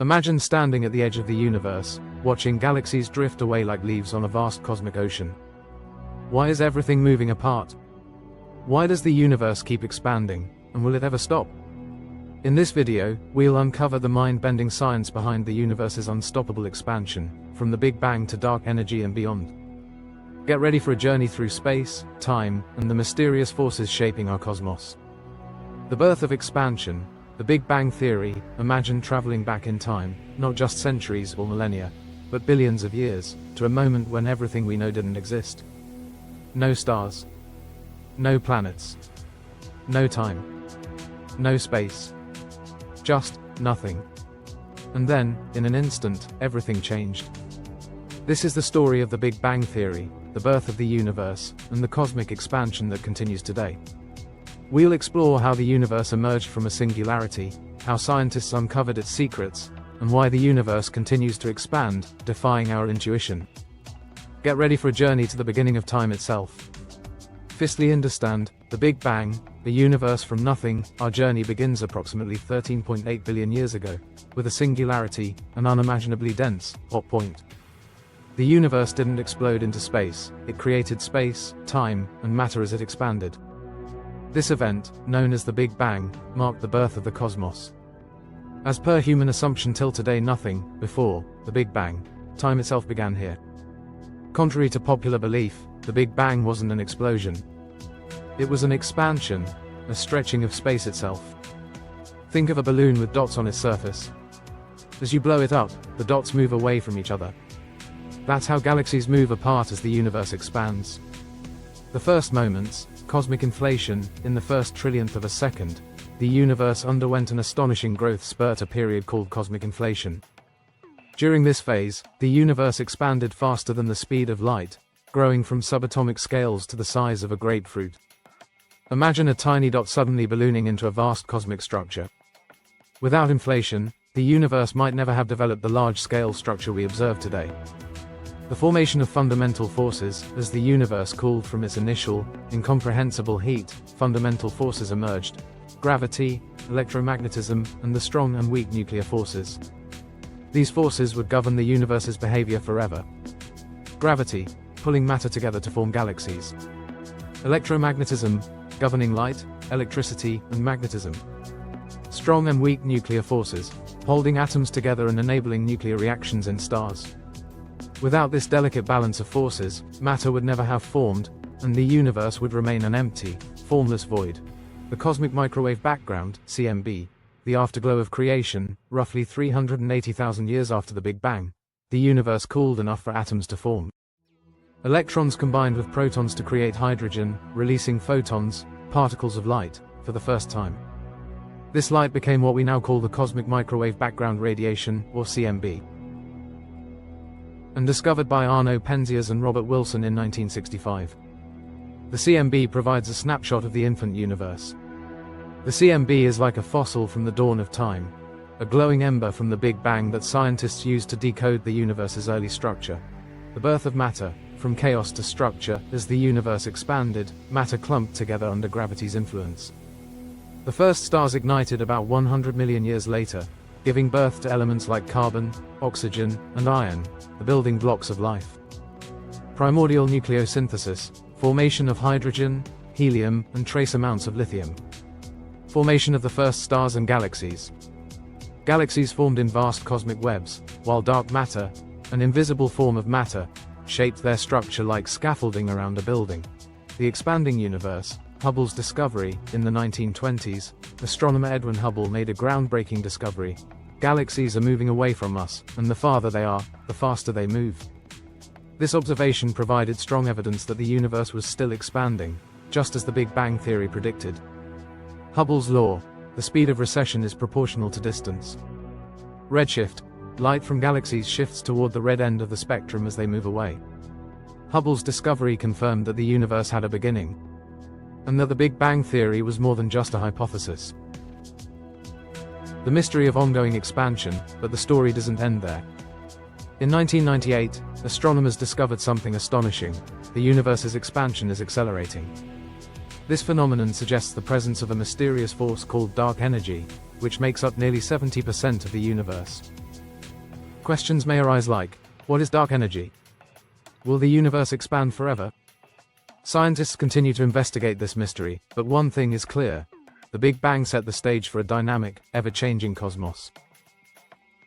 Imagine standing at the edge of the universe, watching galaxies drift away like leaves on a vast cosmic ocean. Why is everything moving apart? Why does the universe keep expanding, and will it ever stop? In this video, we'll uncover the mind-bending science behind the universe's unstoppable expansion, from the Big Bang to dark energy and beyond. Get ready for a journey through space, time, and the mysterious forces shaping our cosmos. The birth of expansion, the Big Bang Theory. Imagine traveling back in time, not just centuries or millennia, but billions of years, to a moment when everything we know didn't exist. No stars. No planets. No time. No space. Just nothing. And then, in an instant, everything changed. This is the story of the Big Bang Theory, the birth of the universe, and the cosmic expansion that continues today. We'll explore how the universe emerged from a singularity, how scientists uncovered its secrets, and why the universe continues to expand, defying our intuition. Get ready for a journey to the beginning of time itself. Firstly, understand the Big Bang, the universe from nothing. Our journey begins approximately 13.8 billion years ago, with a singularity, an unimaginably dense, hot point. The universe didn't explode into space, it created space, time, and matter as it expanded. This event, known as the Big Bang, marked the birth of the cosmos. As per human assumption till today, nothing before the Big Bang. Time itself began here. Contrary to popular belief, the Big Bang wasn't an explosion. It was an expansion, a stretching of space itself. Think of a balloon with dots on its surface. As you blow it up, the dots move away from each other. That's how galaxies move apart as the universe expands. The first moments, cosmic inflation. In the first trillionth of a second, the universe underwent an astonishing growth spurt, a period called cosmic inflation. During this phase, the universe expanded faster than the speed of light, growing from subatomic scales to the size of a grapefruit. Imagine a tiny dot suddenly ballooning into a vast cosmic structure. Without inflation, the universe might never have developed the large-scale structure we observe today. The formation of fundamental forces. As the universe cooled from its initial, incomprehensible heat, fundamental forces emerged: gravity, electromagnetism, and the strong and weak nuclear forces. These forces would govern the universe's behavior forever. Gravity, pulling matter together to form galaxies. Electromagnetism, governing light, electricity, and magnetism. Strong and weak nuclear forces, holding atoms together and enabling nuclear reactions in stars. Without this delicate balance of forces, matter would never have formed, and the universe would remain an empty, formless void. The cosmic microwave background, CMB, the afterglow of creation. Roughly 380,000 years after the Big Bang, the universe cooled enough for atoms to form. Electrons combined with protons to create hydrogen, releasing photons, particles of light, for the first time. This light became what we now call the cosmic microwave background radiation, or CMB. And discovered by Arno Penzias and Robert Wilson in 1965. The CMB provides a snapshot of the infant universe. The CMB is like a fossil from the dawn of time, a glowing ember from the Big Bang that scientists use to decode the universe's early structure. The birth of matter, from chaos to structure. As the universe expanded, matter clumped together under gravity's influence. The first stars ignited about 100 million years later, giving birth to elements like carbon, oxygen, and iron, the building blocks of life. Primordial nucleosynthesis, formation of hydrogen, helium, and trace amounts of lithium. Formation of the first stars and galaxies. Galaxies formed in vast cosmic webs, while dark matter, an invisible form of matter, shaped their structure like scaffolding around a building. The expanding universe. Hubble's discovery. In the 1920s, astronomer Edwin Hubble made a groundbreaking discovery. Galaxies are moving away from us, and the farther they are, the faster they move. This observation provided strong evidence that the universe was still expanding, just as the Big Bang Theory predicted. Hubble's law: the speed of recession is proportional to distance. Redshift: light from galaxies shifts toward the red end of the spectrum as they move away. Hubble's discovery confirmed that the universe had a beginning, and that the Big Bang Theory was more than just a hypothesis. The mystery of ongoing expansion. But the story doesn't end there. In 1998, astronomers discovered something astonishing: the universe's expansion is accelerating. This phenomenon suggests the presence of a mysterious force called dark energy, which makes up nearly 70% of the universe. Questions may arise like, what is dark energy? Will the universe expand forever? Scientists continue to investigate this mystery, but one thing is clear. The Big Bang set the stage for a dynamic, ever-changing cosmos.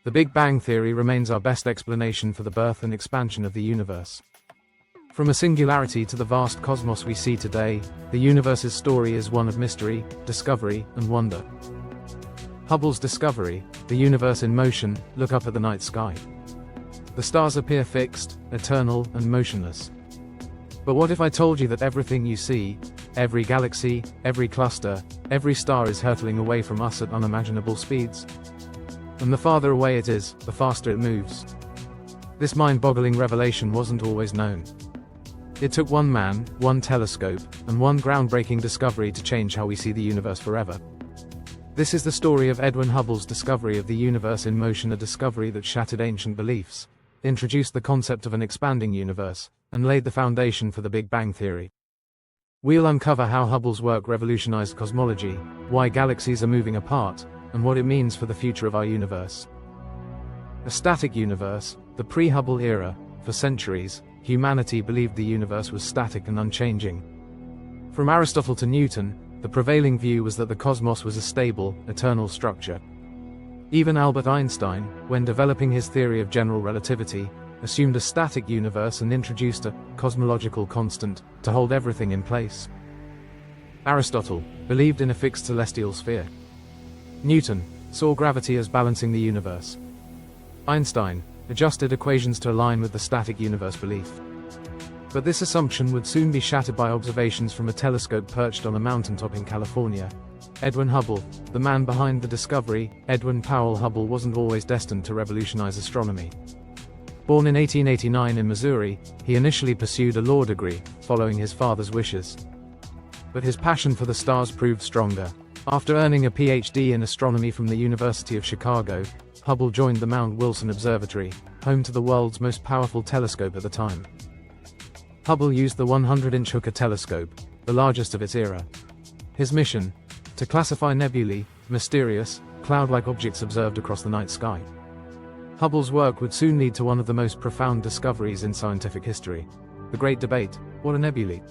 The Big Bang theory remains our best explanation for the birth and expansion of the universe. From a singularity to the vast cosmos we see today, the universe's story is one of mystery, discovery, and wonder. Hubble's discovery, the universe in motion, look up at the night sky. The stars appear fixed, eternal, and motionless. But what if I told you that everything you see, every galaxy, every cluster, every star is hurtling away from us at unimaginable speeds? And the farther away it is, the faster it moves. This mind-boggling revelation wasn't always known. It took one man, one telescope, and one groundbreaking discovery to change how we see the universe forever. This is the story of Edwin Hubble's discovery of the universe in motion, a discovery that shattered ancient beliefs, introduced the concept of an expanding universe, and laid the foundation for the Big Bang theory. We'll uncover how Hubble's work revolutionized cosmology, why galaxies are moving apart, and what it means for the future of our universe. A static universe, the pre-Hubble era. For centuries, humanity believed the universe was static and unchanging. From Aristotle to Newton, the prevailing view was that the cosmos was a stable, eternal structure. Even Albert Einstein, when developing his theory of general relativity, assumed a static universe and introduced a cosmological constant to hold everything in place. Aristotle believed in a fixed celestial sphere. Newton saw gravity as balancing the universe. Einstein adjusted equations to align with the static universe belief. But this assumption would soon be shattered by observations from a telescope perched on a mountaintop in California. Edwin Hubble, the man behind the discovery, Edwin Powell Hubble, wasn't always destined to revolutionize astronomy. Born in 1889 in Missouri, he initially pursued a law degree, following his father's wishes. But his passion for the stars proved stronger. After earning a PhD in astronomy from the University of Chicago, Hubble joined the Mount Wilson Observatory, home to the world's most powerful telescope at the time. Hubble used the 100-inch Hooker telescope, the largest of its era. His mission? To classify nebulae, mysterious, cloud-like objects observed across the night sky. Hubble's work would soon lead to one of the most profound discoveries in scientific history. The Great Debate: what are nebulae?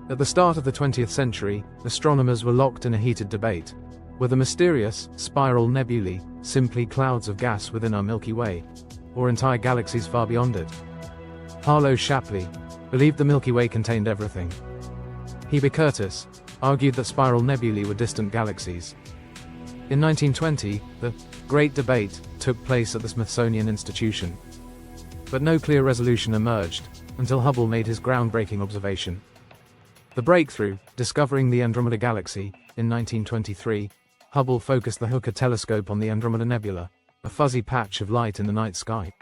At the start of the 20th century, astronomers were locked in a heated debate. Were the mysterious, spiral nebulae simply clouds of gas within our Milky Way, or entire galaxies far beyond it? Harlow Shapley believed the Milky Way contained everything. Heber Curtis argued that spiral nebulae were distant galaxies. In 1920, the Great Debate took place at the Smithsonian Institution. But no clear resolution emerged, until Hubble made his groundbreaking observation. The breakthrough, discovering the Andromeda Galaxy, in 1923, Hubble focused the Hooker telescope on the Andromeda Nebula, a fuzzy patch of light in the night sky.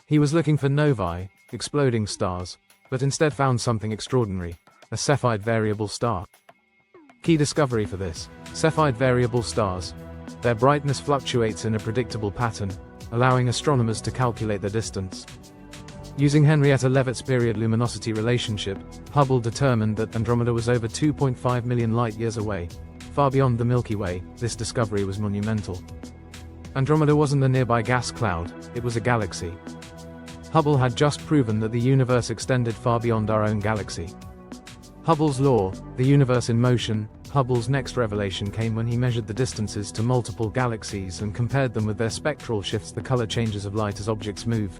He was looking for novae, exploding stars, but instead found something extraordinary: a Cepheid variable star. Key discovery for this: Cepheid variable stars. Their brightness fluctuates in a predictable pattern, allowing astronomers to calculate their distance. Using Henrietta Leavitt's period luminosity relationship, Hubble determined that Andromeda was over 2.5 million light-years away. Far beyond the Milky Way, this discovery was monumental. Andromeda wasn't a nearby gas cloud, it was a galaxy. Hubble had just proven that the universe extended far beyond our own galaxy. Hubble's law, the universe in motion. Hubble's next revelation came when he measured the distances to multiple galaxies and compared them with their spectral shifts, the color changes of light as objects move.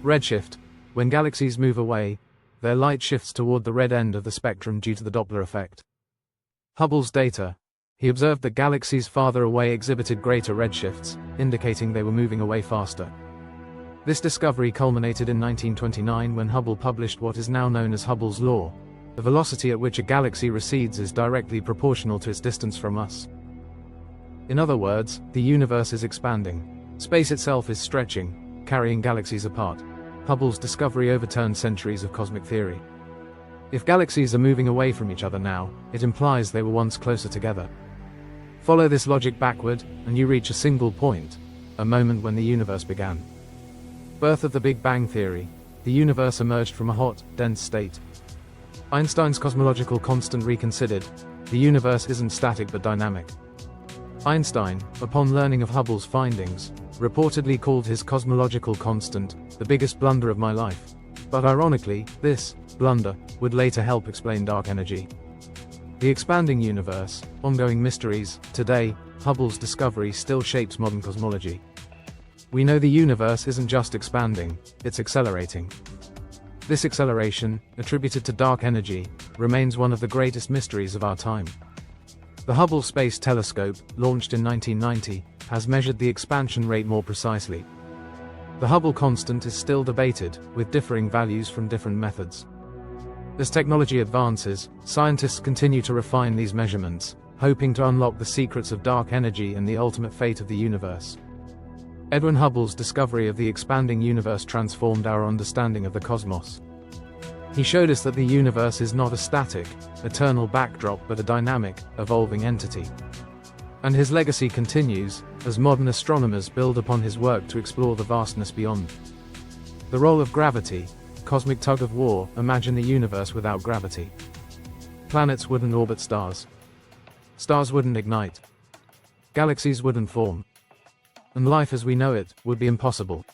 Redshift: when galaxies move away, their light shifts toward the red end of the spectrum due to the Doppler effect. Hubble's data: he observed that galaxies farther away exhibited greater redshifts, indicating they were moving away faster. This discovery culminated in 1929 when Hubble published what is now known as Hubble's law. The velocity at which a galaxy recedes is directly proportional to its distance from us. In other words, the universe is expanding. Space itself is stretching, carrying galaxies apart. Hubble's discovery overturned centuries of cosmic theory. If galaxies are moving away from each other now, it implies they were once closer together. Follow this logic backward, and you reach a single point, a moment when the universe began. Birth of the Big Bang theory: the universe emerged from a hot, dense state. Einstein's cosmological constant reconsidered: the universe isn't static but dynamic. Einstein, upon learning of Hubble's findings, reportedly called his cosmological constant the biggest blunder of my life. But ironically, this blunder would later help explain dark energy. The expanding universe, ongoing mysteries. Today, Hubble's discovery still shapes modern cosmology. We know the universe isn't just expanding, it's accelerating. This acceleration, attributed to dark energy, remains one of the greatest mysteries of our time. The Hubble Space Telescope, launched in 1990, has measured the expansion rate more precisely. The Hubble constant is still debated, with differing values from different methods. As technology advances, scientists continue to refine these measurements, hoping to unlock the secrets of dark energy and the ultimate fate of the universe. Edwin Hubble's discovery of the expanding universe transformed our understanding of the cosmos. He showed us that the universe is not a static, eternal backdrop but a dynamic, evolving entity. And his legacy continues, as modern astronomers build upon his work to explore the vastness beyond. The role of gravity, cosmic tug-of-war. Imagine a universe without gravity. Planets wouldn't orbit stars. Stars wouldn't ignite. Galaxies wouldn't form. And life as we know it would be impossible.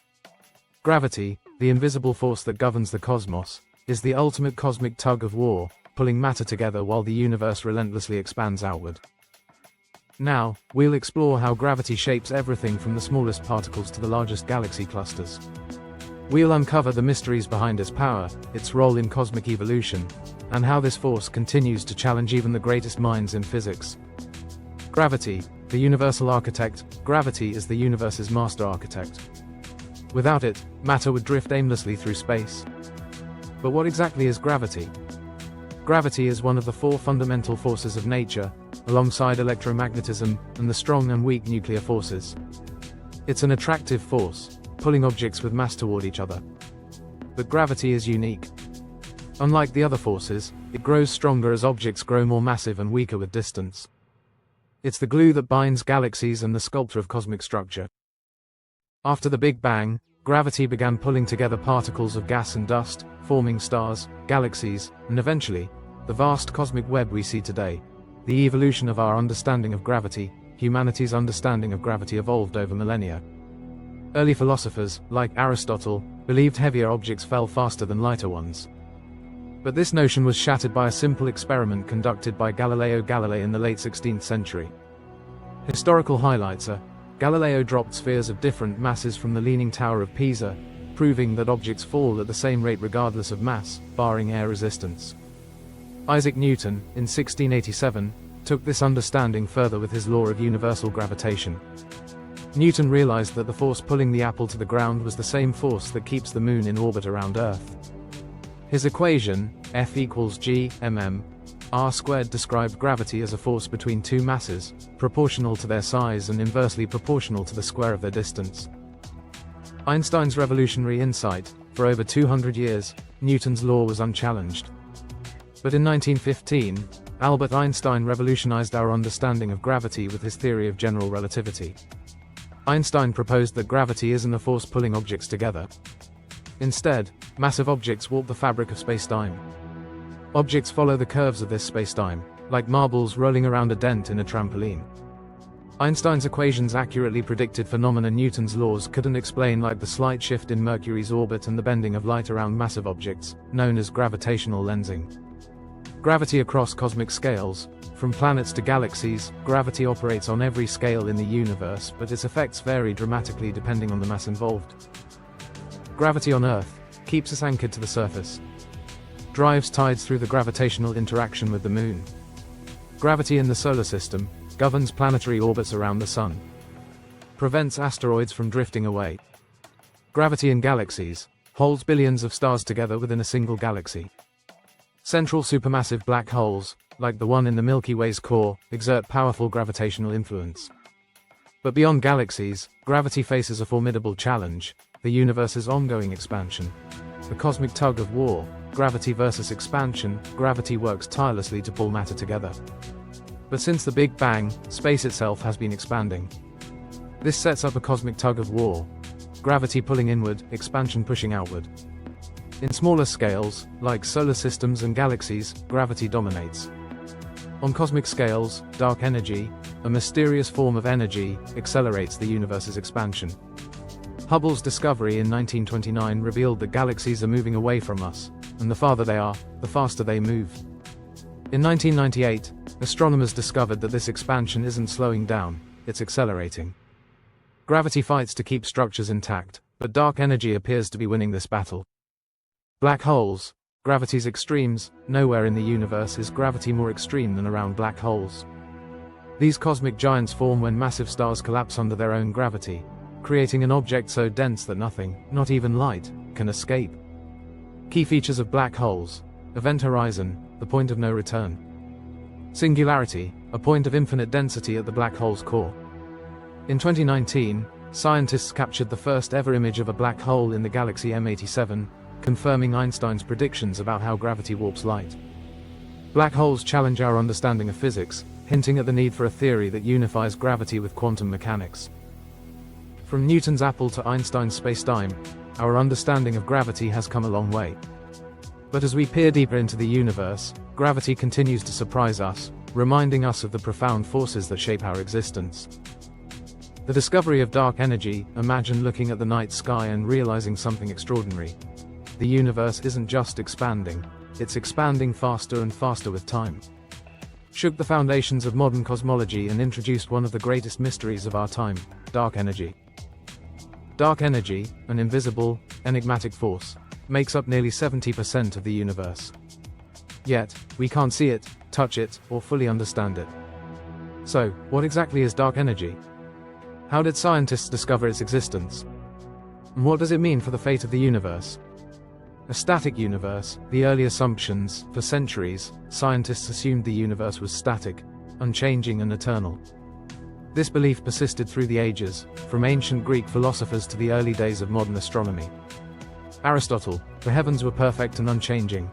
Gravity, the invisible force that governs the cosmos, is the ultimate cosmic tug-of-war, pulling matter together while the universe relentlessly expands outward. Now, we'll explore how gravity shapes everything from the smallest particles to the largest galaxy clusters. We'll uncover the mysteries behind its power, its role in cosmic evolution, and how this force continues to challenge even the greatest minds in physics. Gravity, the universal architect. Gravity is the universe's master architect. Without it, matter would drift aimlessly through space. But what exactly is gravity? Gravity is one of the four fundamental forces of nature, alongside electromagnetism and the strong and weak nuclear forces. It's an attractive force, pulling objects with mass toward each other. But gravity is unique. Unlike the other forces, it grows stronger as objects grow more massive and weaker with distance. It's the glue that binds galaxies and the sculptor of cosmic structure. After the Big Bang, gravity began pulling together particles of gas and dust, forming stars, galaxies, and eventually, the vast cosmic web we see today. The evolution of our understanding of gravity. Humanity's understanding of gravity evolved over millennia. Early philosophers, like Aristotle, believed heavier objects fell faster than lighter ones. But this notion was shattered by a simple experiment conducted by Galileo Galilei in the late 16th century. Historical highlights are: Galileo dropped spheres of different masses from the Leaning Tower of Pisa, proving that objects fall at the same rate regardless of mass, barring air resistance. Isaac Newton, in 1687, took this understanding further with his law of universal gravitation. Newton realized that the force pulling the apple to the ground was the same force that keeps the moon in orbit around Earth. His equation, F equals g mm r squared, described gravity as a force between two masses, proportional to their size and inversely proportional to the square of their distance. Einstein's revolutionary insight. For over 200 years, Newton's law was unchallenged. But in 1915, Albert Einstein revolutionized our understanding of gravity with his theory of general relativity. Einstein proposed that gravity isn't a force pulling objects together. Instead, massive objects warp the fabric of space-time. Objects follow the curves of this space-time, like marbles rolling around a dent in a trampoline. Einstein's equations accurately predicted phenomena Newton's laws couldn't explain, like the slight shift in Mercury's orbit and the bending of light around massive objects, known as gravitational lensing. Gravity across cosmic scales. From planets to galaxies, gravity operates on every scale in the universe, but its effects vary dramatically depending on the mass involved. Gravity on Earth keeps us anchored to the surface. Drives tides through the gravitational interaction with the Moon. Gravity in the solar system governs planetary orbits around the Sun. Prevents asteroids from drifting away. Gravity in galaxies holds billions of stars together within a single galaxy. Central supermassive black holes, like the one in the Milky Way's core, exert powerful gravitational influence. But beyond galaxies, gravity faces a formidable challenge: the universe's ongoing expansion. The cosmic tug-of-war, gravity versus expansion. Gravity works tirelessly to pull matter together. But since the Big Bang, space itself has been expanding. This sets up a cosmic tug-of-war: gravity pulling inward, expansion pushing outward. In smaller scales, like solar systems and galaxies, gravity dominates. On cosmic scales, dark energy, a mysterious form of energy, accelerates the universe's expansion. Hubble's discovery in 1929 revealed that galaxies are moving away from us, and the farther they are, the faster they move. In 1998, astronomers discovered that this expansion isn't slowing down, it's accelerating. Gravity fights to keep structures intact, but dark energy appears to be winning this battle. Black holes, gravity's extremes. Nowhere in the universe is gravity more extreme than around black holes. These cosmic giants form when massive stars collapse under their own gravity, creating an object so dense that nothing, not even light, can escape. Key features of black holes: event horizon, the point of no return. Singularity, a point of infinite density at the black hole's core. In 2019, scientists captured the first ever image of a black hole in the galaxy M87, confirming Einstein's predictions about how gravity warps light. Black holes challenge our understanding of physics, hinting at the need for a theory that unifies gravity with quantum mechanics. From Newton's apple to Einstein's spacetime, our understanding of gravity has come a long way. But as we peer deeper into the universe, gravity continues to surprise us, reminding us of the profound forces that shape our existence. The discovery of dark energy. Imagine looking at the night sky and realizing something extraordinary. The universe isn't just expanding, it's expanding faster and faster with time. Shook the foundations of modern cosmology and introduced one of the greatest mysteries of our time: dark energy. Dark energy, an invisible, enigmatic force, makes up nearly 70% of the universe. Yet, we can't see it, touch it, or fully understand it. So, what exactly is dark energy? How did scientists discover its existence? And what does it mean for the fate of the universe? A static universe. The early assumptions. For centuries, scientists assumed the universe was static, unchanging and eternal. This belief persisted through the ages, from ancient Greek philosophers to the early days of modern astronomy. Aristotle, the heavens were perfect and unchanging.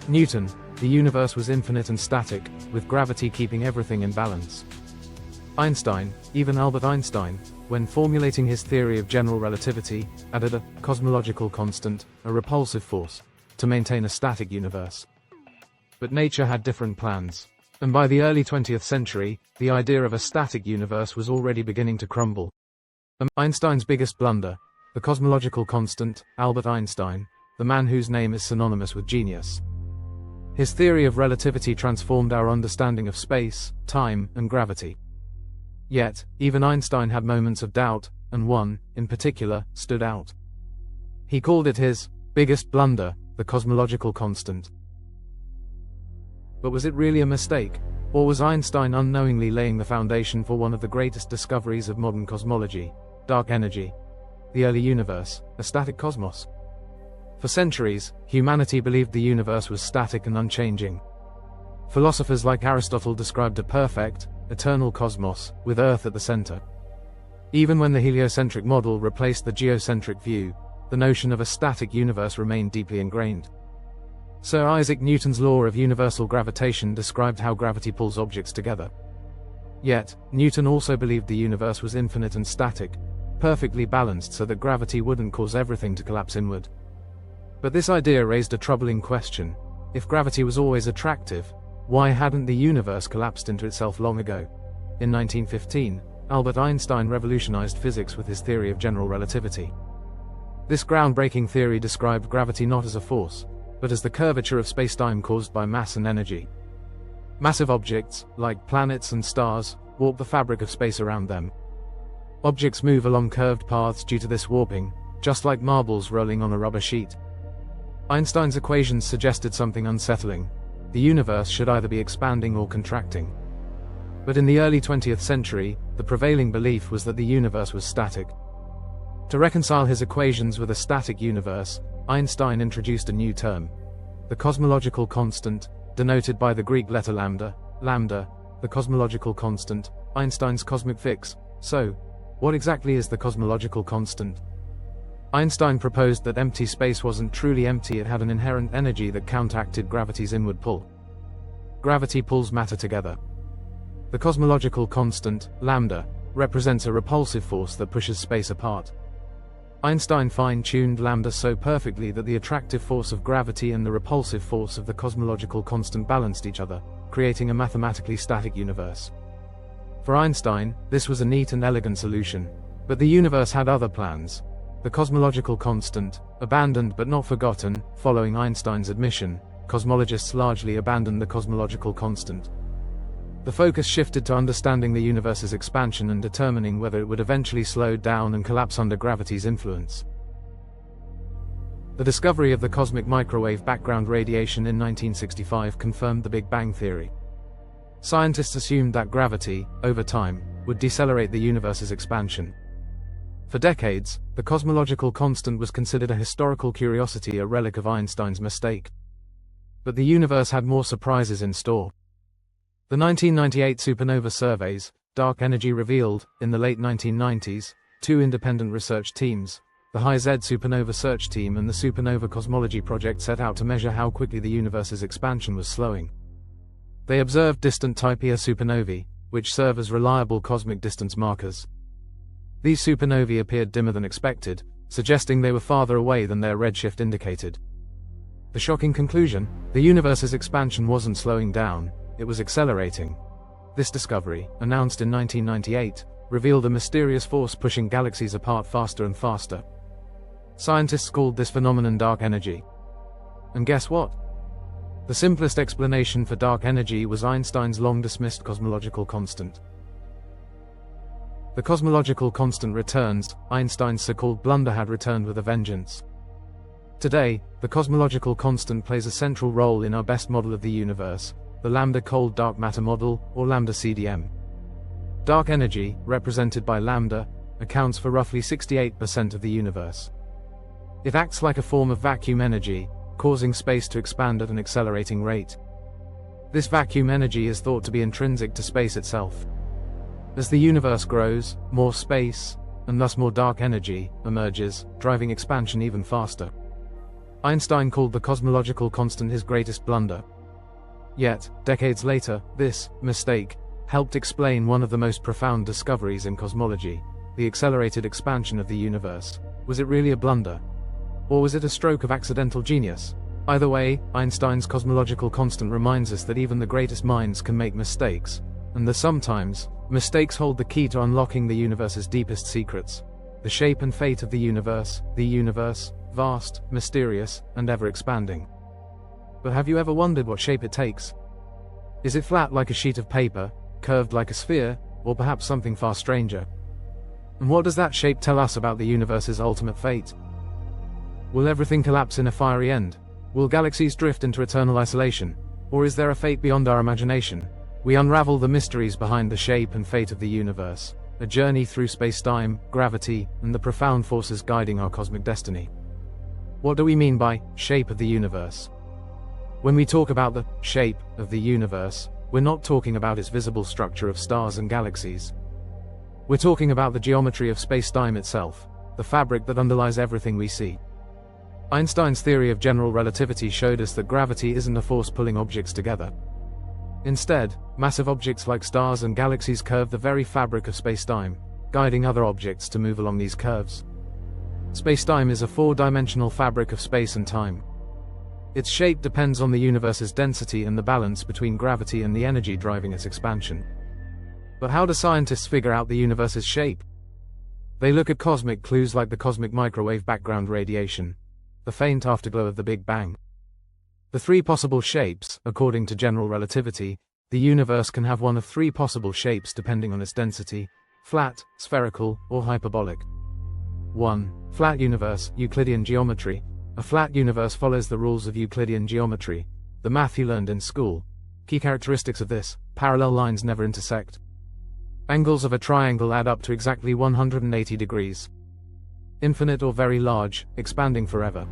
Newton, the universe was infinite and static, with gravity keeping everything in balance. Einstein, even Albert Einstein, when formulating his theory of general relativity, added a cosmological constant, a repulsive force, to maintain a static universe. But nature had different plans, and by the early 20th century, the idea of a static universe was already beginning to crumble. Einstein's biggest blunder: the cosmological constant. Albert Einstein, the man whose name is synonymous with genius. His theory of relativity transformed our understanding of space, time, and gravity. Yet, even Einstein had moments of doubt, and one, in particular, stood out. He called it his biggest blunder, the cosmological constant. But was it really a mistake? Or was Einstein unknowingly laying the foundation for one of the greatest discoveries of modern cosmology: dark energy? The early universe, a static cosmos. For centuries, humanity believed the universe was static and unchanging. Philosophers like Aristotle described a perfect, eternal cosmos, with Earth at the center. Even when the heliocentric model replaced the geocentric view, the notion of a static universe remained deeply ingrained. Sir Isaac Newton's law of universal gravitation described how gravity pulls objects together. Yet, Newton also believed the universe was infinite and static, perfectly balanced so that gravity wouldn't cause everything to collapse inward. But this idea raised a troubling question. If gravity was always attractive, why hadn't the universe collapsed into itself long ago? In 1915, Albert Einstein revolutionized physics with his theory of general relativity. This groundbreaking theory described gravity not as a force, but as the curvature of spacetime caused by mass and energy. Massive objects, like planets and stars, warp the fabric of space around them. Objects move along curved paths due to this warping, just like marbles rolling on a rubber sheet. Einstein's equations suggested something unsettling. The universe should either be expanding or contracting. But in the early 20th century, the prevailing belief was that the universe was static. To reconcile his equations with a static universe, Einstein introduced a new term: the cosmological constant, denoted by the Greek letter lambda, the cosmological constant, Einstein's cosmic fix. So, what exactly is the cosmological constant? Einstein proposed that empty space wasn't truly empty, it had an inherent energy that counteracted gravity's inward pull. Gravity pulls matter together. The cosmological constant, lambda, represents a repulsive force that pushes space apart. Einstein fine-tuned lambda so perfectly that the attractive force of gravity and the repulsive force of the cosmological constant balanced each other, creating a mathematically static universe. For Einstein, this was a neat and elegant solution. But the universe had other plans. The cosmological constant, abandoned but not forgotten. Following Einstein's admission, cosmologists largely abandoned the cosmological constant. The focus shifted to understanding the universe's expansion and determining whether it would eventually slow down and collapse under gravity's influence. The discovery of the cosmic microwave background radiation in 1965 confirmed the Big Bang theory. Scientists assumed that gravity, over time, would decelerate the universe's expansion. For decades, the cosmological constant was considered a historical curiosity, a relic of Einstein's mistake. But the universe had more surprises in store. The 1998 supernova surveys, dark energy revealed, in the late 1990s, two independent research teams, the High-Z Supernova Search Team and the Supernova Cosmology Project, set out to measure how quickly the universe's expansion was slowing. They observed distant Type Ia supernovae, which serve as reliable cosmic distance markers. These supernovae appeared dimmer than expected, suggesting they were farther away than their redshift indicated. The shocking conclusion: the universe's expansion wasn't slowing down, it was accelerating. This discovery, announced in 1998, revealed a mysterious force pushing galaxies apart faster and faster. Scientists called this phenomenon dark energy. And guess what? The simplest explanation for dark energy was Einstein's long-dismissed cosmological constant. The cosmological constant returns. Einstein's so-called blunder had returned with a vengeance. Today, the cosmological constant plays a central role in our best model of the universe, the lambda cold dark matter model, or lambda CDM. Dark energy, represented by lambda, accounts for roughly 68% of the universe. It acts like a form of vacuum energy, causing space to expand at an accelerating rate. This vacuum energy is thought to be intrinsic to space itself. As the universe grows, more space, and thus more dark energy, emerges, driving expansion even faster. Einstein called the cosmological constant his greatest blunder. Yet, decades later, this mistake helped explain one of the most profound discoveries in cosmology: the accelerated expansion of the universe. Was it really a blunder? Or was it a stroke of accidental genius? Either way, Einstein's cosmological constant reminds us that even the greatest minds can make mistakes, and that sometimes, mistakes hold the key to unlocking the universe's deepest secrets. The shape and fate of the universe, vast, mysterious, and ever-expanding. But have you ever wondered what shape it takes? Is it flat like a sheet of paper, curved like a sphere, or perhaps something far stranger? And what does that shape tell us about the universe's ultimate fate? Will everything collapse in a fiery end? Will galaxies drift into eternal isolation? Or is there a fate beyond our imagination? We unravel the mysteries behind the shape and fate of the universe, a journey through space-time, gravity, and the profound forces guiding our cosmic destiny. What do we mean by shape of the universe? When we talk about the shape of the universe, we're not talking about its visible structure of stars and galaxies. We're talking about the geometry of space-time itself, the fabric that underlies everything we see. Einstein's theory of general relativity showed us that gravity isn't a force pulling objects together. Instead, massive objects like stars and galaxies curve the very fabric of space-time, guiding other objects to move along these curves. Space-time is a four-dimensional fabric of space and time. Its shape depends on the universe's density and the balance between gravity and the energy driving its expansion. But how do scientists figure out the universe's shape? They look at cosmic clues like the cosmic microwave background radiation, the faint afterglow of the Big Bang. The three possible shapes: according to general relativity, the universe can have one of three possible shapes depending on its density: flat, spherical, or hyperbolic. 1. Flat universe, Euclidean geometry. A flat universe follows the rules of Euclidean geometry, the math you learned in school. Key characteristics of this: parallel lines never intersect. Angles of a triangle add up to exactly 180 degrees. Infinite or very large, expanding forever.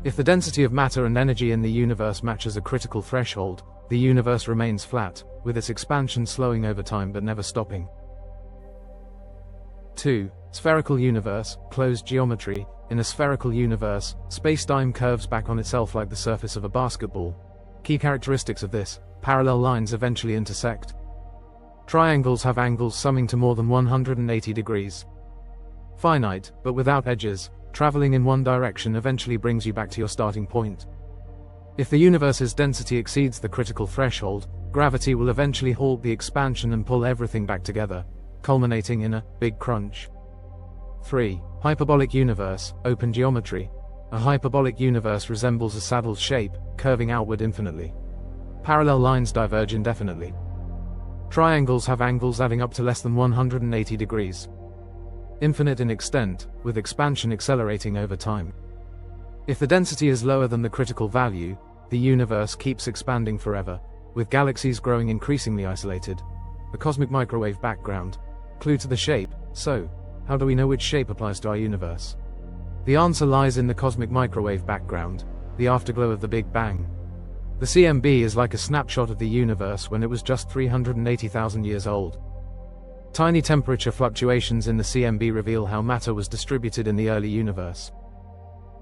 If the density of matter and energy in the universe matches a critical threshold, the universe remains flat, with its expansion slowing over time but never stopping. 2. Spherical universe, closed geometry. In a spherical universe, space-time curves back on itself like the surface of a basketball. Key characteristics of this: parallel lines eventually intersect. Triangles have angles summing to more than 180 degrees. Finite, but without edges, traveling in one direction eventually brings you back to your starting point. If the universe's density exceeds the critical threshold, gravity will eventually halt the expansion and pull everything back together, culminating in a big crunch. 3. Hyperbolic universe, open geometry. A hyperbolic universe resembles a saddle's shape, curving outward infinitely. Parallel lines diverge indefinitely. Triangles have angles adding up to less than 180 degrees. Infinite in extent, with expansion accelerating over time. If the density is lower than the critical value, the universe keeps expanding forever, with galaxies growing increasingly isolated. The cosmic microwave background. Clue to the shape. So, how do we know which shape applies to our universe? The answer lies in the cosmic microwave background, the afterglow of the Big Bang. The CMB is like a snapshot of the universe when it was just 380,000 years old. Tiny temperature fluctuations in the CMB reveal how matter was distributed in the early universe.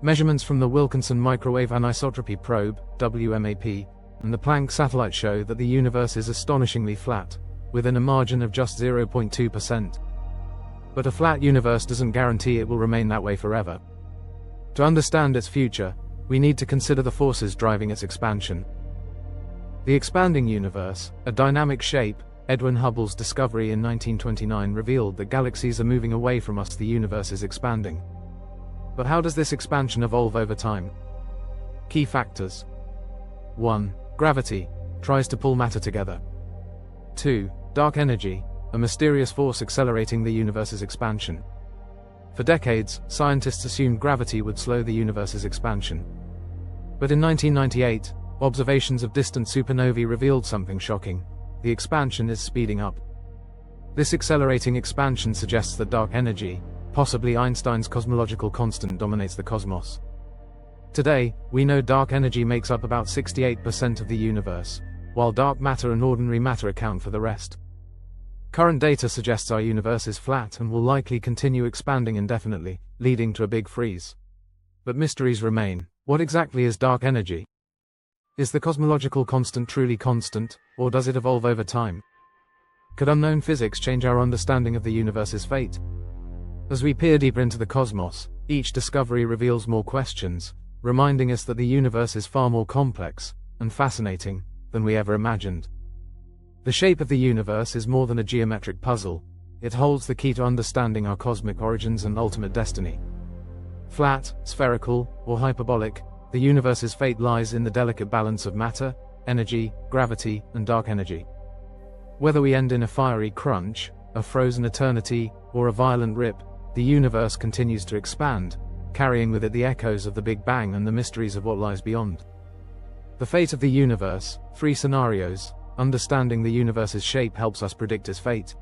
Measurements from the Wilkinson Microwave Anisotropy Probe, WMAP, and the Planck satellite show that the universe is astonishingly flat, within a margin of just 0.2%. But a flat universe doesn't guarantee it will remain that way forever. To understand its future, we need to consider the forces driving its expansion. The expanding universe, a dynamic shape. Edwin Hubble's discovery in 1929 revealed that galaxies are moving away from us. The universe is expanding. But how does this expansion evolve over time? Key factors. 1. Gravity tries to pull matter together. 2. Dark energy, a mysterious force accelerating the universe's expansion. For decades, scientists assumed gravity would slow the universe's expansion. But in 1998, observations of distant supernovae revealed something shocking. The expansion is speeding up. This accelerating expansion suggests that dark energy, possibly Einstein's cosmological constant, dominates the cosmos. Today, we know dark energy makes up about 68% of the universe, while dark matter and ordinary matter account for the rest. Current data suggests our universe is flat and will likely continue expanding indefinitely, leading to a big freeze. But mysteries remain. What exactly is dark energy? Is the cosmological constant truly constant, or does it evolve over time? Could unknown physics change our understanding of the universe's fate? As we peer deeper into the cosmos, each discovery reveals more questions, reminding us that the universe is far more complex and fascinating than we ever imagined. The shape of the universe is more than a geometric puzzle. It holds the key to understanding our cosmic origins and ultimate destiny. Flat, spherical, or hyperbolic, the universe's fate lies in the delicate balance of matter, energy, gravity, and dark energy. Whether we end in a fiery crunch, a frozen eternity, or a violent rip, the universe continues to expand, carrying with it the echoes of the Big Bang and the mysteries of what lies beyond. The fate of the universe, 3 scenarios. Understanding the universe's shape helps us predict its fate.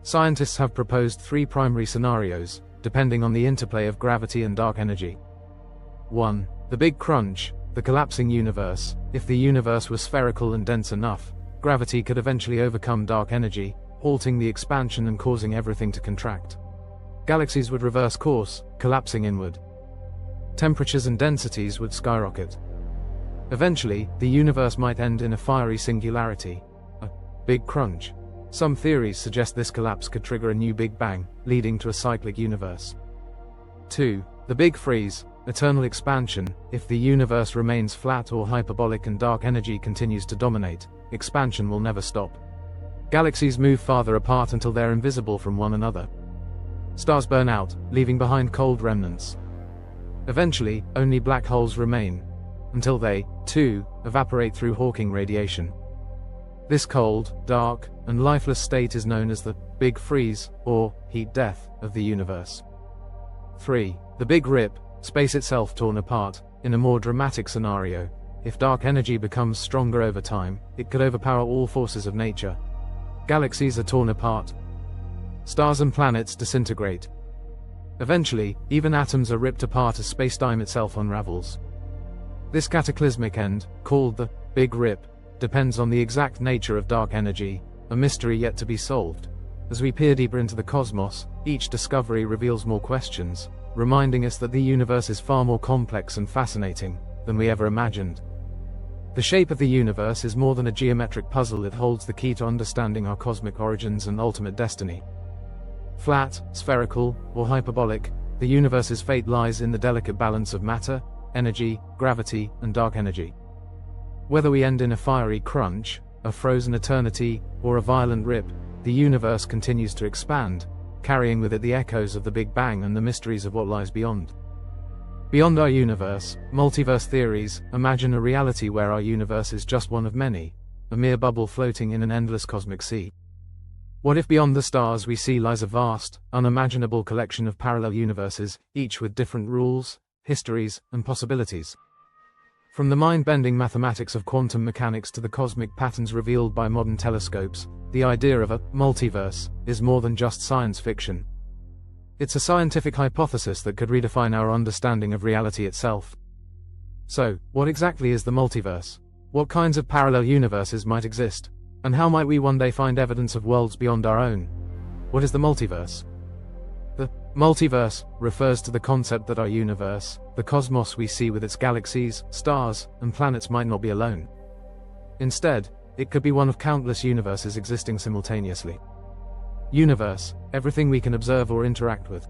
Scientists have proposed 3 primary scenarios, depending on the interplay of gravity and dark energy. 1. The Big Crunch, the collapsing universe. If the universe was spherical and dense enough, gravity could eventually overcome dark energy, halting the expansion and causing everything to contract. Galaxies would reverse course, collapsing inward. Temperatures and densities would skyrocket. Eventually, the universe might end in a fiery singularity, a Big Crunch. Some theories suggest this collapse could trigger a new Big Bang, leading to a cyclic universe. 2. The Big Freeze, eternal expansion. If the universe remains flat or hyperbolic and dark energy continues to dominate, expansion will never stop. Galaxies move farther apart until they're invisible from one another. Stars burn out, leaving behind cold remnants. Eventually, only black holes remain, until they, too, evaporate through Hawking radiation. This cold, dark, and lifeless state is known as the Big Freeze, or heat death, of the universe. 3. The Big Rip, space itself torn apart. In a more dramatic scenario, if dark energy becomes stronger over time, it could overpower all forces of nature. Galaxies are torn apart. Stars and planets disintegrate. Eventually, even atoms are ripped apart as spacetime itself unravels. This cataclysmic end, called the Big Rip, depends on the exact nature of dark energy, a mystery yet to be solved. As we peer deeper into the cosmos, each discovery reveals more questions, reminding us that the universe is far more complex and fascinating than we ever imagined. The shape of the universe is more than a geometric puzzle. It holds the key to understanding our cosmic origins and ultimate destiny. Flat, spherical, or hyperbolic, the universe's fate lies in the delicate balance of matter, energy, gravity, and dark energy. Whether we end in a fiery crunch, a frozen eternity, or a violent rip, the universe continues to expand, carrying with it the echoes of the Big Bang and the mysteries of what lies beyond. Beyond our universe, multiverse theories imagine a reality where our universe is just one of many, a mere bubble floating in an endless cosmic sea. What if beyond the stars we see lies a vast, unimaginable collection of parallel universes, each with different rules, histories, and possibilities? From the mind-bending mathematics of quantum mechanics to the cosmic patterns revealed by modern telescopes, the idea of a multiverse is more than just science fiction. It's a scientific hypothesis that could redefine our understanding of reality itself. So, what exactly is the multiverse? What kinds of parallel universes might exist? And how might we one day find evidence of worlds beyond our own? What is the multiverse? The multiverse refers to the concept that our universe, the cosmos we see with its galaxies, stars, and planets, might not be alone. Instead, it could be one of countless universes existing simultaneously. Universe, everything we can observe or interact with.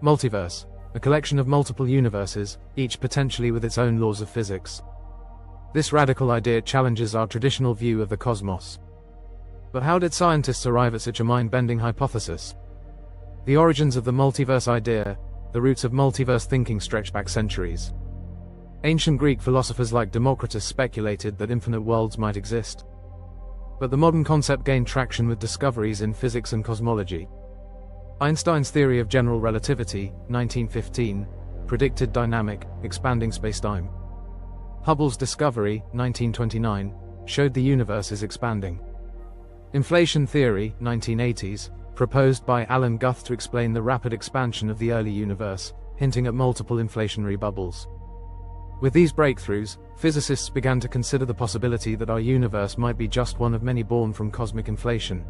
Multiverse, a collection of multiple universes, each potentially with its own laws of physics. This radical idea challenges our traditional view of the cosmos. But how did scientists arrive at such a mind-bending hypothesis? The origins of the multiverse idea, the roots of multiverse thinking stretch back centuries. Ancient Greek philosophers like Democritus speculated that infinite worlds might exist. But the modern concept gained traction with discoveries in physics and cosmology. Einstein's theory of general relativity, 1915, predicted dynamic, expanding spacetime. Hubble's discovery, 1929, showed the universe is expanding. Inflation theory, 1980s, proposed by Alan Guth to explain the rapid expansion of the early universe, hinting at multiple inflationary bubbles. With these breakthroughs, physicists began to consider the possibility that our universe might be just one of many born from cosmic inflation.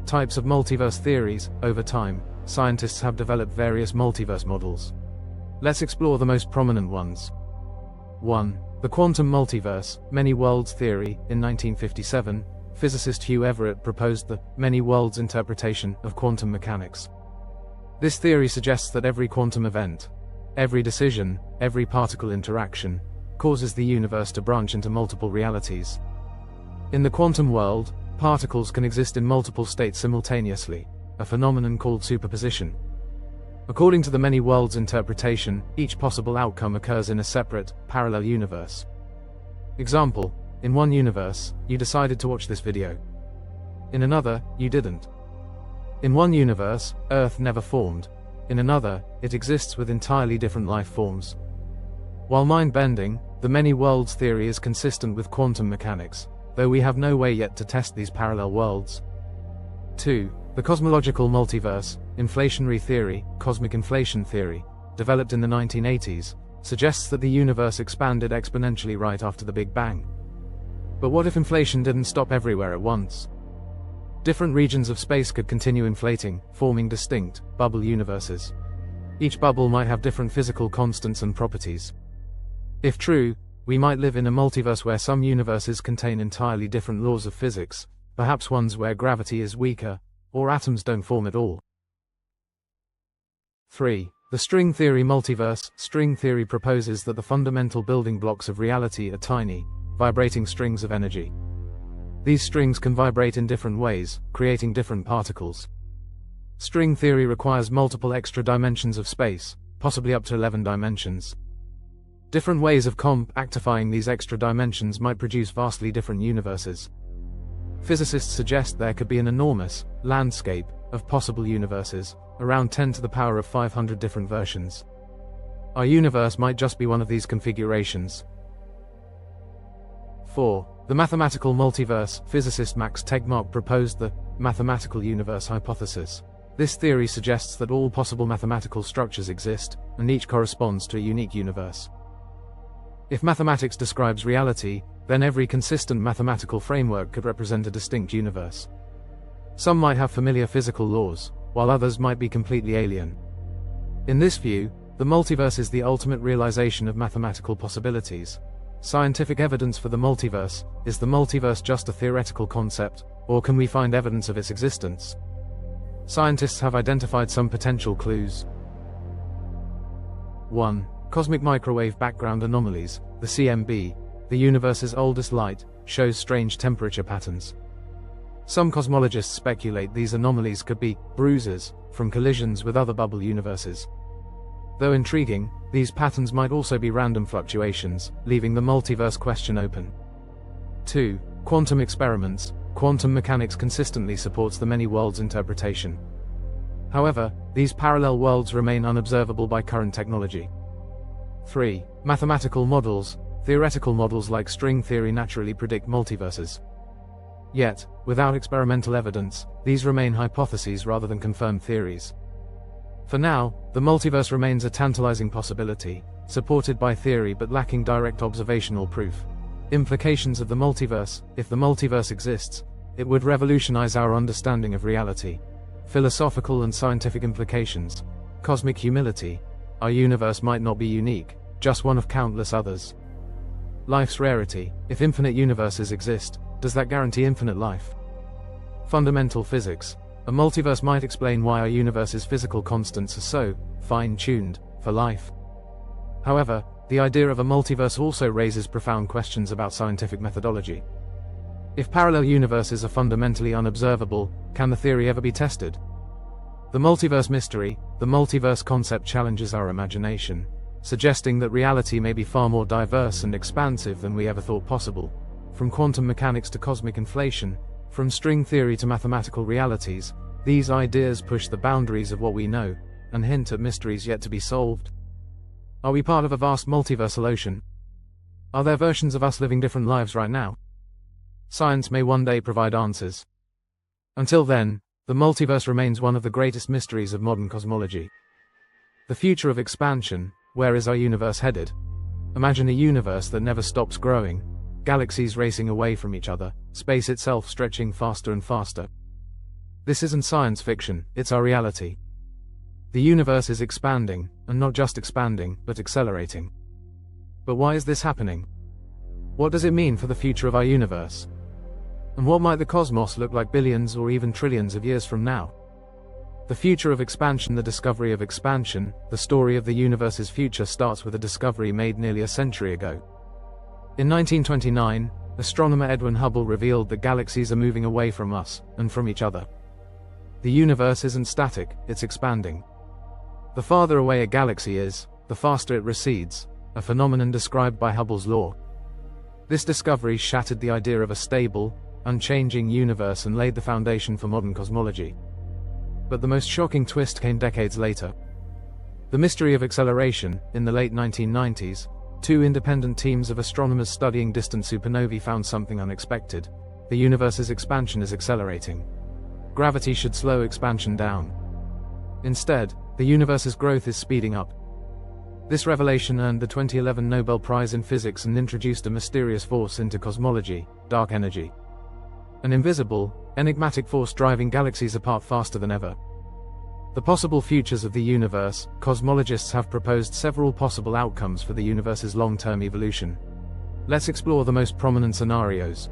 Types of multiverse theories. Over time, scientists have developed various multiverse models. Let's explore the most prominent ones. 1. The quantum multiverse, many worlds theory. In 1957, physicist Hugh Everett proposed the many worlds interpretation of quantum mechanics. This theory suggests that every quantum event, every decision, every particle interaction, causes the universe to branch into multiple realities. In the quantum world, particles can exist in multiple states simultaneously, a phenomenon called superposition. According to the many worlds interpretation, each possible outcome occurs in a separate, parallel universe. Example: in one universe, you decided to watch this video. In another, you didn't. In one universe, Earth never formed. In another, it exists with entirely different life forms. While mind-bending, the many worlds theory is consistent with quantum mechanics, though we have no way yet to test these parallel worlds. 2. The cosmological multiverse, inflationary theory, cosmic inflation theory, developed in the 1980s, suggests that the universe expanded exponentially right after the Big Bang. But what if inflation didn't stop everywhere at once? Different regions of space could continue inflating, forming distinct, bubble universes. Each bubble might have different physical constants and properties. If true, we might live in a multiverse where some universes contain entirely different laws of physics, perhaps ones where gravity is weaker, or atoms don't form at all. 3. The string theory multiverse. String theory proposes that the fundamental building blocks of reality are tiny, vibrating strings of energy. These strings can vibrate in different ways, creating different particles. String theory requires multiple extra dimensions of space, possibly up to 11 dimensions. Different ways of compactifying these extra dimensions might produce vastly different universes. Physicists suggest there could be an enormous landscape of possible universes, around 10 to the power of 500 different versions. Our universe might just be one of these configurations. 4. The mathematical multiverse. Physicist Max Tegmark proposed the mathematical universe hypothesis. This theory suggests that all possible mathematical structures exist, and each corresponds to a unique universe. If mathematics describes reality, then every consistent mathematical framework could represent a distinct universe. Some might have familiar physical laws, while others might be completely alien. In this view, the multiverse is the ultimate realization of mathematical possibilities. Scientific evidence for the multiverse. Is the multiverse just a theoretical concept, or can we find evidence of its existence? Scientists have identified some potential clues. 1. Cosmic microwave background anomalies, the CMB. the universe's oldest light, shows strange temperature patterns. Some cosmologists speculate these anomalies could be bruises from collisions with other bubble universes. Though intriguing, these patterns might also be random fluctuations, leaving the multiverse question open. 2. Quantum experiments. Quantum mechanics consistently supports the many worlds interpretation. However, these parallel worlds remain unobservable by current technology. 3. Mathematical models. Theoretical models like string theory naturally predict multiverses. Yet, without experimental evidence, these remain hypotheses rather than confirmed theories. For now, the multiverse remains a tantalizing possibility, supported by theory but lacking direct observational proof. Implications of the multiverse. If the multiverse exists, it would revolutionize our understanding of reality. Philosophical and scientific implications. Cosmic humility. Our universe might not be unique, just one of countless others. Life's rarity. If infinite universes exist, does that guarantee infinite life? Fundamental physics. A multiverse might explain why our universe's physical constants are so fine-tuned for life. However, the idea of a multiverse also raises profound questions about scientific methodology. If parallel universes are fundamentally unobservable, can the theory ever be tested? The multiverse mystery. The multiverse concept challenges our imagination, suggesting that reality may be far more diverse and expansive than we ever thought possible. From quantum mechanics to cosmic inflation, from string theory to mathematical realities, these ideas push the boundaries of what we know, and hint at mysteries yet to be solved. Are we part of a vast multiversal ocean? Are there versions of us living different lives right now? Science may one day provide answers. Until then, the multiverse remains one of the greatest mysteries of modern cosmology. The future of expansion. Where is our universe headed? Imagine a universe that never stops growing. Galaxies racing away from each other, space itself stretching faster and faster. This isn't science fiction, it's our reality. The universe is expanding, and not just expanding, but accelerating. But why is this happening? What does it mean for the future of our universe? And what might the cosmos look like billions or even trillions of years from now? The future of expansion. The discovery of expansion. The story of the universe's future starts with a discovery made nearly a century ago. In 1929, astronomer Edwin Hubble revealed that galaxies are moving away from us, and from each other. The universe isn't static, it's expanding. The farther away a galaxy is, the faster it recedes, a phenomenon described by Hubble's law. This discovery shattered the idea of a stable, unchanging universe and laid the foundation for modern cosmology. But the most shocking twist came decades later. The mystery of acceleration. In the late 1990s, two independent teams of astronomers studying distant supernovae found something unexpected. The universe's expansion is accelerating. Gravity should slow expansion down. Instead, the universe's growth is speeding up. This revelation earned the 2011 Nobel Prize in Physics and introduced a mysterious force into cosmology: dark energy. An invisible, enigmatic force driving galaxies apart faster than ever. The possible futures of the universe. Cosmologists have proposed several possible outcomes for the universe's long-term evolution. Let's explore the most prominent scenarios.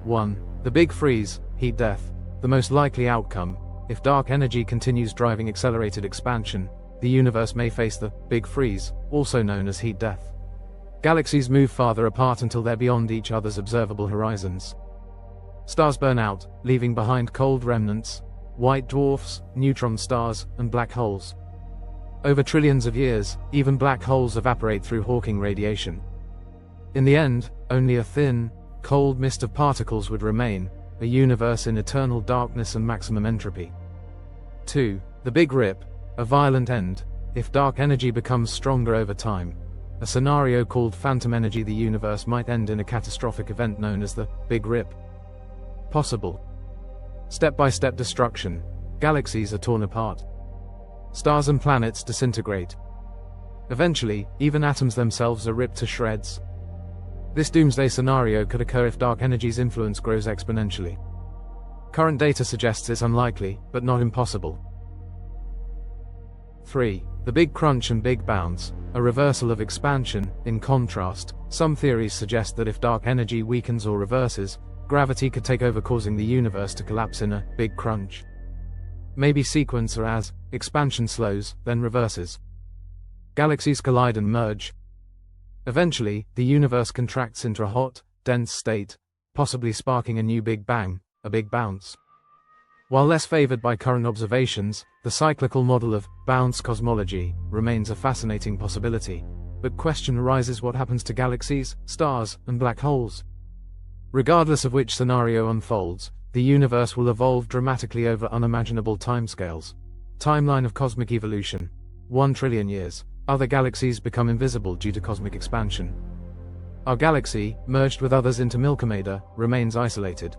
1. The Big Freeze, heat death. The most likely outcome. If dark energy continues driving accelerated expansion, the universe may face the Big Freeze, also known as heat death. Galaxies move farther apart until they're beyond each other's observable horizons. Stars burn out, leaving behind cold remnants, white dwarfs, neutron stars, and black holes. Over trillions of years, even black holes evaporate through Hawking radiation. In the end, only a thin, cold mist of particles would remain, a universe in eternal darkness and maximum entropy. 2. The Big Rip, a violent end. If dark energy becomes stronger over time, a scenario called phantom energy, the universe might end in a catastrophic event known as the Big Rip. Possible. Step-by-step destruction. Galaxies are torn apart. Stars and planets disintegrate. Eventually, even atoms themselves are ripped to shreds. This doomsday scenario could occur if dark energy's influence grows exponentially. Current data suggests it's unlikely, but not impossible. 3. The Big Crunch and Big Bounce, a reversal of expansion. In contrast, some theories suggest that if dark energy weakens or reverses, gravity could take over, causing the universe to collapse in a Big Crunch. Maybe sequence or as expansion slows, then reverses. Galaxies collide and merge. Eventually, the universe contracts into a hot, dense state, possibly sparking a new Big Bang, a big bounce. While less favored by current observations, the cyclical model of bounce cosmology remains a fascinating possibility. But question arises: what happens to galaxies, stars, and black holes? Regardless of which scenario unfolds, the universe will evolve dramatically over unimaginable timescales. Timeline of cosmic evolution: 1 trillion years. Other galaxies become invisible due to cosmic expansion. Our galaxy, merged with others into Milky remains isolated.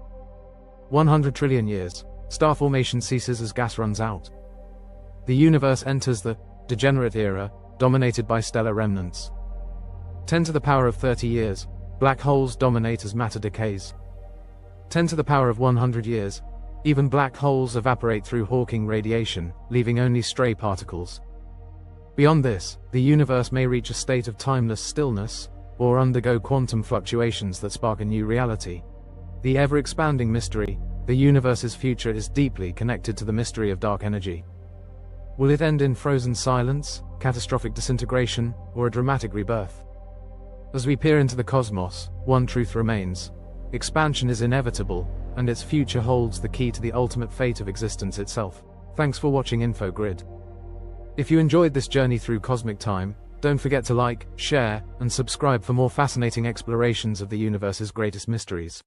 100 trillion years. Star formation ceases as gas runs out. The universe enters the degenerate era, dominated by stellar remnants. 10 to the power of 30 years. Black holes dominate as matter decays. 10 to the power of 100 years. Even black holes evaporate through Hawking radiation, leaving only stray particles. Beyond this, the universe may reach a state of timeless stillness, or undergo quantum fluctuations that spark a new reality. The ever-expanding mystery: the universe's future is deeply connected to the mystery of dark energy. Will it end in frozen silence, catastrophic disintegration, or a dramatic rebirth? As we peer into the cosmos, one truth remains: expansion is inevitable, and its future holds the key to the ultimate fate of existence itself. Thanks for watching InfoGrid. If you enjoyed this journey through cosmic time, don't forget to like, share, and subscribe for more fascinating explorations of the universe's greatest mysteries.